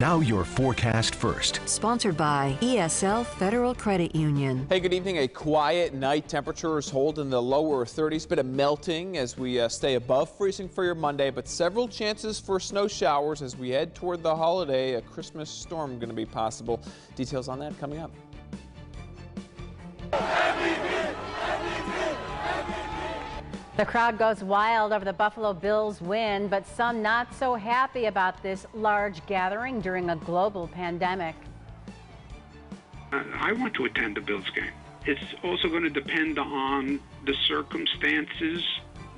Now your forecast first. Sponsored by ESL Federal Credit Union. Hey, good evening. A quiet night. Temperatures hold in the lower 30s. Bit of melting as we stay above freezing for your Monday, but several chances for snow showers as we head toward the holiday. A Christmas storm going to be possible. Details on that coming up. The crowd goes wild over the Buffalo Bills win, but some not so happy about this large gathering during a global pandemic. I want to attend the Bills game. It's also going to depend on the circumstances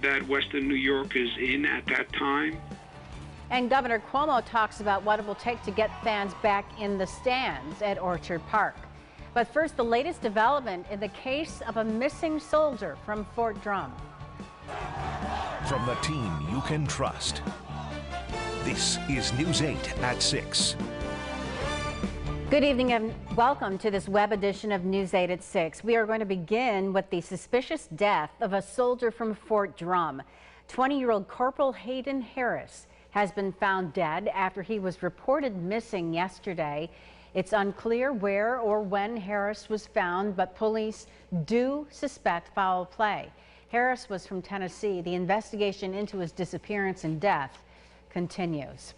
that Western New York is in at that time. And Governor Cuomo talks about what it will take to get fans back in the stands at Orchard Park. But first, the latest development in the case of a missing soldier from Fort Drum. From the team you can trust, this is News 8 at 6. Good evening and welcome to this web edition of News 8 at 6. We are going to begin with the suspicious death of a soldier from Fort Drum. 20-year-old Corporal Hayden Harris has been found dead after he was reported missing yesterday. It's unclear where or when Harris was found, but police do suspect foul play. Harris was from Tennessee. The investigation into his disappearance and death continues.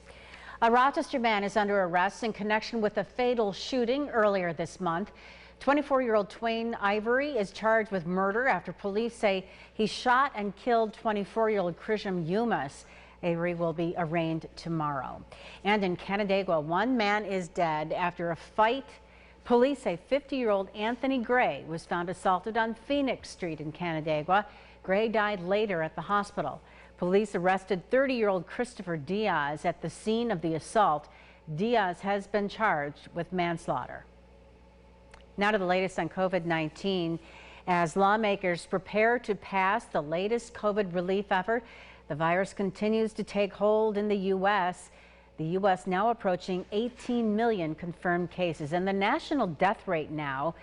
A Rochester man is under arrest in connection with a fatal shooting earlier this month. 24-year-old Twain Ivory is charged with murder after police say he shot and killed 24-year-old Krisham Yumas. Avery will be arraigned tomorrow. And in Canandaigua, one man is dead after a fight. Police say 50-year-old Anthony Gray was found assaulted on Phoenix Street in Canandaigua. Gray died later at the hospital. Police arrested 30-year-old Christopher Diaz at the scene of the assault. Diaz has been charged with manslaughter. Now to the latest on COVID-19. As lawmakers prepare to pass the latest COVID relief effort, the virus continues to take hold in the U.S. The U.S. now approaching 18 million confirmed cases, and the national death rate now,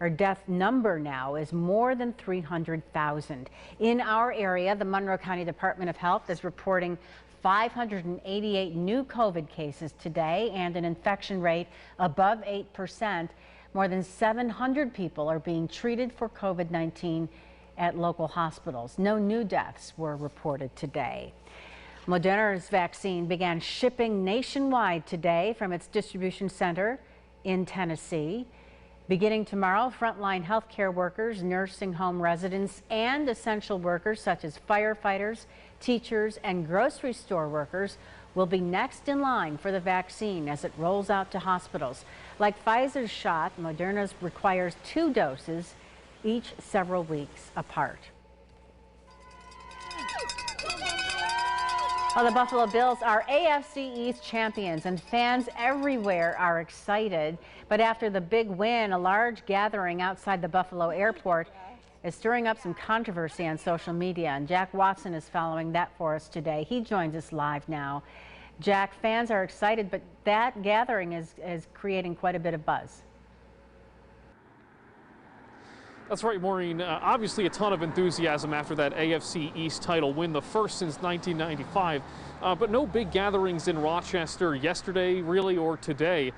or death number now, is more than 300,000. In our area, the Monroe County Department of Health is reporting 588 new COVID cases today and an infection rate above 8%. More than 700 people are being treated for COVID-19 at local hospitals. No new deaths were reported today. Moderna's vaccine began shipping nationwide today from its distribution center in Tennessee. Beginning tomorrow, frontline healthcare workers, nursing home residents, and essential workers such as firefighters, teachers, and grocery store workers will be next in line for the vaccine as it rolls out to hospitals. Like Pfizer's shot, Moderna's requires 2 doses, each several weeks apart. Well, the Buffalo Bills are AFC East champions, and fans everywhere are excited. But after the big win, a large gathering outside the Buffalo airport is stirring up some controversy on social media, and Jack Watson is following that for us today. He joins us live now. Jack, fans are excited, but that gathering is creating quite a bit of buzz. That's right, Maureen. Obviously a ton of enthusiasm after that AFC East title win, the first since 1995. But no big gatherings in Rochester yesterday, really, or today,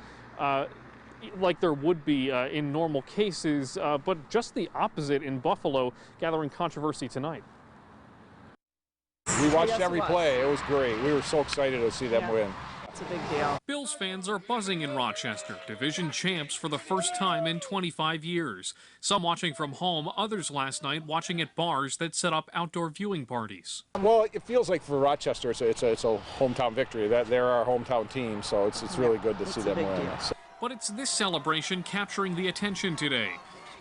like there would be in normal cases, but just the opposite in Buffalo, gathering controversy tonight. We watched every play. It was great. We were so excited to see them win. It's a big deal. Bills fans are buzzing in Rochester, division champs for the first time in 25 years. Some watching from home, others last night watching at bars that set up outdoor viewing parties. Well, it feels like for Rochester, it's a hometown victory. That they're our hometown team, so it's really good to see them win. But it's this celebration capturing the attention today.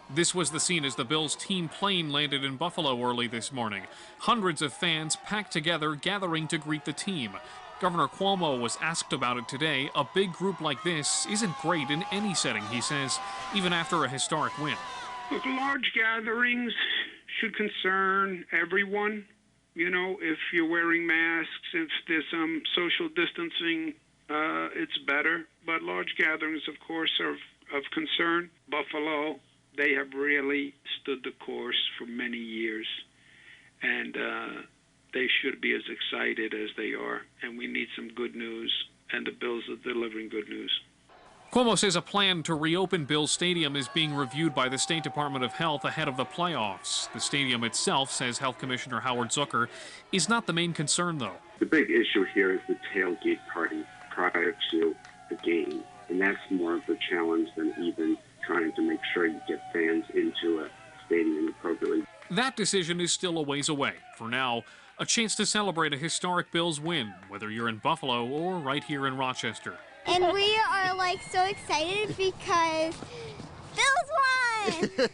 This was the scene as the Bills team plane landed in Buffalo early this morning. Hundreds of fans packed together, gathering to greet the team. Governor Cuomo was asked about it today. A big group like this isn't great in any setting, he says, even after a historic win. Look, large gatherings should concern everyone. You know, if you're wearing masks, if there's some social distancing, it's better. But large gatherings, of course, are of concern. Buffalo, they have really stood the course for many years. And they should be as excited as they are, and we need some good news and the Bills are delivering good news. Cuomo says a plan to reopen Bills Stadium is being reviewed by the State Department of Health ahead of the playoffs. The stadium itself, says Health Commissioner Howard Zucker, is not the main concern, though. The big issue here is the tailgate party prior to the game, and that's more of the challenge than even trying to make sure you get fans into a stadium appropriately. That decision is still a ways away. For now, a chance to celebrate a historic Bills win, whether you're in Buffalo or right here in Rochester. And we are like so excited because Bills won!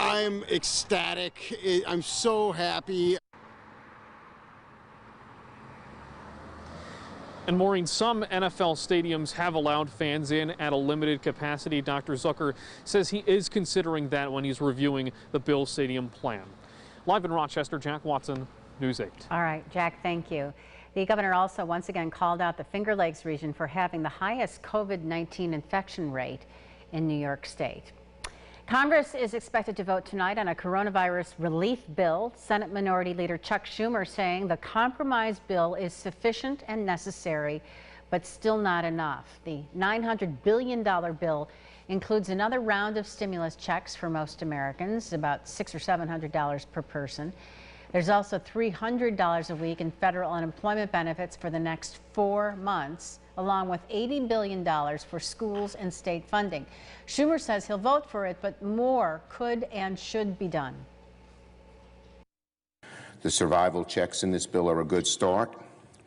I'm ecstatic. I'm so happy. And Maureen, some NFL stadiums have allowed fans in at a limited capacity. Dr. Zucker says he is considering that when he's reviewing the Bills Stadium plan. Live in Rochester, Jack Watson, News 8. All right, Jack, thank you. The governor also once again called out the Finger Lakes region for having the highest COVID-19 infection rate in New York State. Congress is expected to vote tonight on a coronavirus relief bill. Senate Minority Leader Chuck Schumer saying the compromise bill is sufficient and necessary, but still not enough. The $900 billion bill includes another round of stimulus checks for most Americans, about $600 or $700 per person. There's also $300 a week in federal unemployment benefits for the next 4 months, along with $80 billion for schools and state funding. Schumer says he'll vote for it, but more could and should be done. The survival checks in this bill are a good start,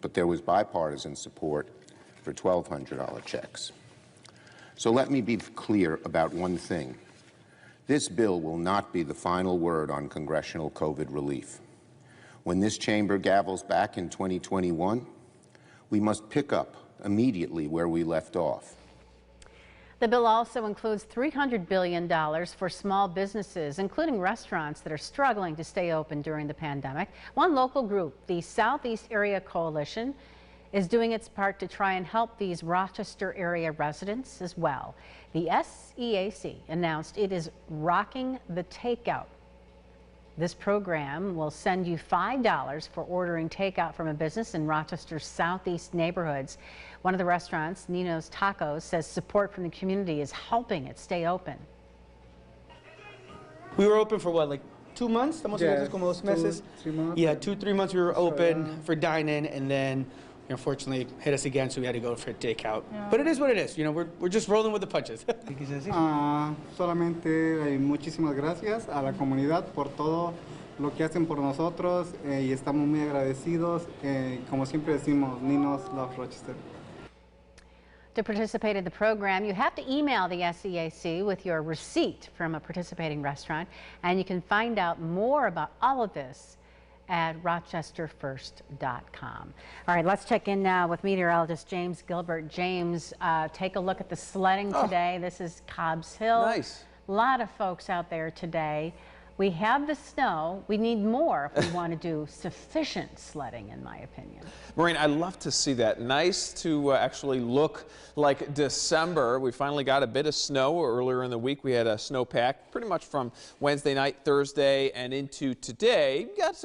but there was bipartisan support for $1,200 checks. So let me be clear about one thing. This bill will not be the final word on congressional COVID relief. When this chamber gavels back in 2021, we must pick up immediately where we left off. The bill also includes $300 billion for small businesses, including restaurants that are struggling to stay open during the pandemic. One local group, the Southeast Area Coalition, is doing its part to try and help these Rochester area residents as well. The SEAC announced it is rocking the takeout. This program will send you $5 for ordering takeout from a business in Rochester's southeast neighborhoods. One of the restaurants, Nino's Tacos, says support from the community is helping it stay open. We were open for what, like 2 months? Yes, como 2, 3 months. Yeah, 2-3 months we were open for dine-in, and then unfortunately hit us again, so we had to go for takeout. Yeah. But it is what it is. You know, we're just rolling with the punches. Solamente muchísimas gracias a la comunidad por todo lo que hacen por nosotros y estamos muy agradecidos. Como siempre decimos, Ninos love Rochester. To participate in the program, you have to email the SEAC with your receipt from a participating restaurant, and you can find out more about all of this at rochesterfirst.com. All right, let's check in now with meteorologist James Gilbert. James, take a look at the sledding today. This is Cobb's Hill. Nice. A lot of folks out there today. We have the snow. We need more if we want to do sufficient sledding, in my opinion. Maureen, I'd love to see that. Nice to actually look like December. We finally got a bit of snow earlier in the week. We had a snowpack pretty much from Wednesday night, Thursday, and into today. We got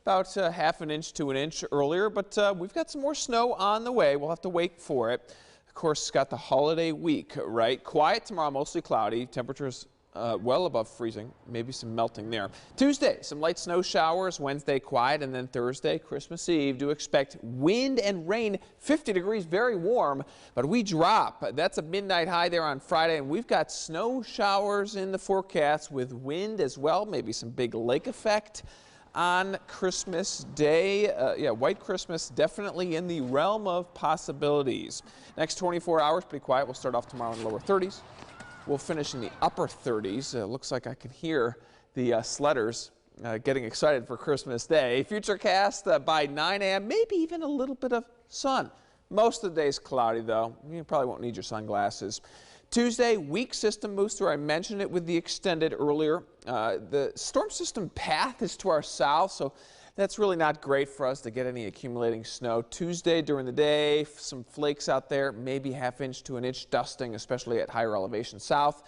about half an inch to an inch earlier, but we've got some more snow on the way. We'll have to wait for it. Of course, it's got the holiday week, right? Quiet tomorrow, mostly cloudy. Temperatures well above freezing, maybe some melting there. Tuesday, some light snow showers. Wednesday, quiet, and then Thursday, Christmas Eve, do expect wind and rain. 50 degrees, very warm, but we drop. That's a midnight high there on Friday, and we've got snow showers in the forecast with wind as well, maybe some big lake effect on Christmas Day. Yeah, White Christmas definitely in the realm of possibilities. Next 24 hours, pretty quiet. We'll start off tomorrow in the lower 30s. We'll finish in the upper 30s. Looks like I can hear the sledders getting excited for Christmas Day. FUTURECAST by 9 a.m., maybe even a little bit of sun. Most of the day's cloudy, though. You probably won't need your sunglasses. Tuesday, weak system moves through. I mentioned it with the extended earlier. The storm system path is to our south, so that's really not great for us to get any accumulating snow. Tuesday during the day, some flakes out there, maybe ½ inch to an inch dusting, especially at higher elevation south.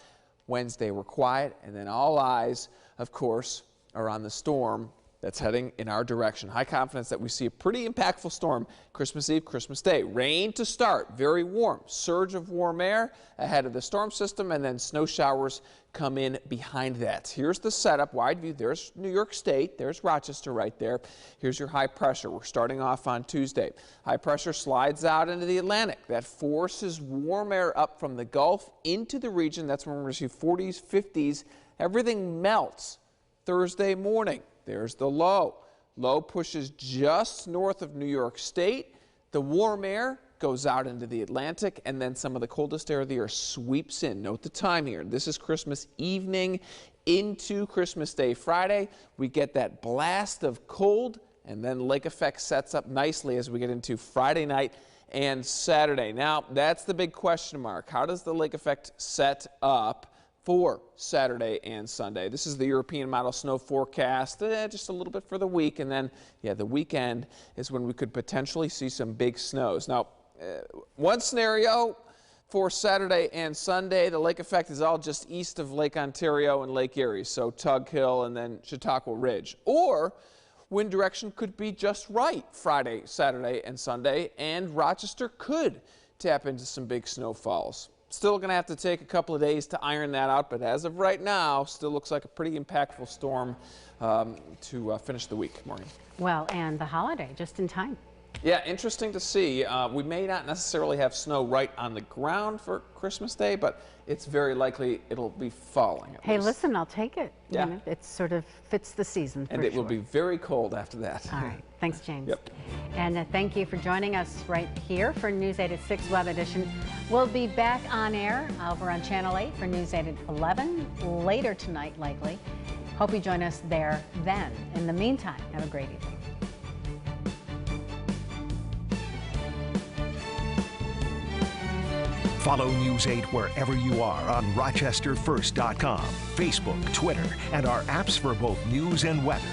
Wednesday we're quiet, and then all eyes, of course, are on the storm that's heading in our direction. High confidence that we see a pretty impactful storm Christmas Eve, Christmas Day. Rain to start, very warm. Surge of warm air ahead of the storm system, and then snow showers come in behind that. Here's the setup, wide view. There's New York State. There's Rochester right there. Here's your high pressure. We're starting off on Tuesday. High pressure slides out into the Atlantic. That forces warm air up from the Gulf into the region. That's when we're going to see 40s, 50s. Everything melts Thursday morning. There's the low. Low pushes just north of New York State. The warm air goes out into the Atlantic, and then some of the coldest air of the year sweeps in. Note the time here. This is Christmas evening into Christmas Day Friday. We get that blast of cold, and then lake effect sets up nicely as we get into Friday night and Saturday. Now, that's the big question mark. How does the lake effect set up for Saturday and Sunday? This is the European model snow forecast, just a little bit for the week, and then, the weekend is when we could potentially see some big snows. Now, one scenario for Saturday and Sunday, the lake effect is all just east of Lake Ontario and Lake Erie, so Tug Hill and then Chautauqua Ridge. Or wind direction could be just right Friday, Saturday, and Sunday, and Rochester could tap into some big snowfalls. Still going to have to take a couple of days to iron that out, but as of right now, still looks like a pretty impactful storm to finish the week. Maureen. Well, and the holiday just in time. Yeah, interesting to see. We may not necessarily have snow right on the ground for Christmas Day, but it's very likely it'll be falling. Hey, listen, I'll take it. Yeah. You know, it sort of fits the season. And it will be very cold after that. All right. Thanks, James. Yep. And thank you for joining us right here for News 8 at 6 Web Edition. We'll be back on air over on Channel 8 for News 8 at 11 later tonight, likely. Hope you join us there then. In the meantime, have a great evening. Follow News 8 wherever you are on RochesterFirst.com, Facebook, Twitter, and our apps for both news and weather.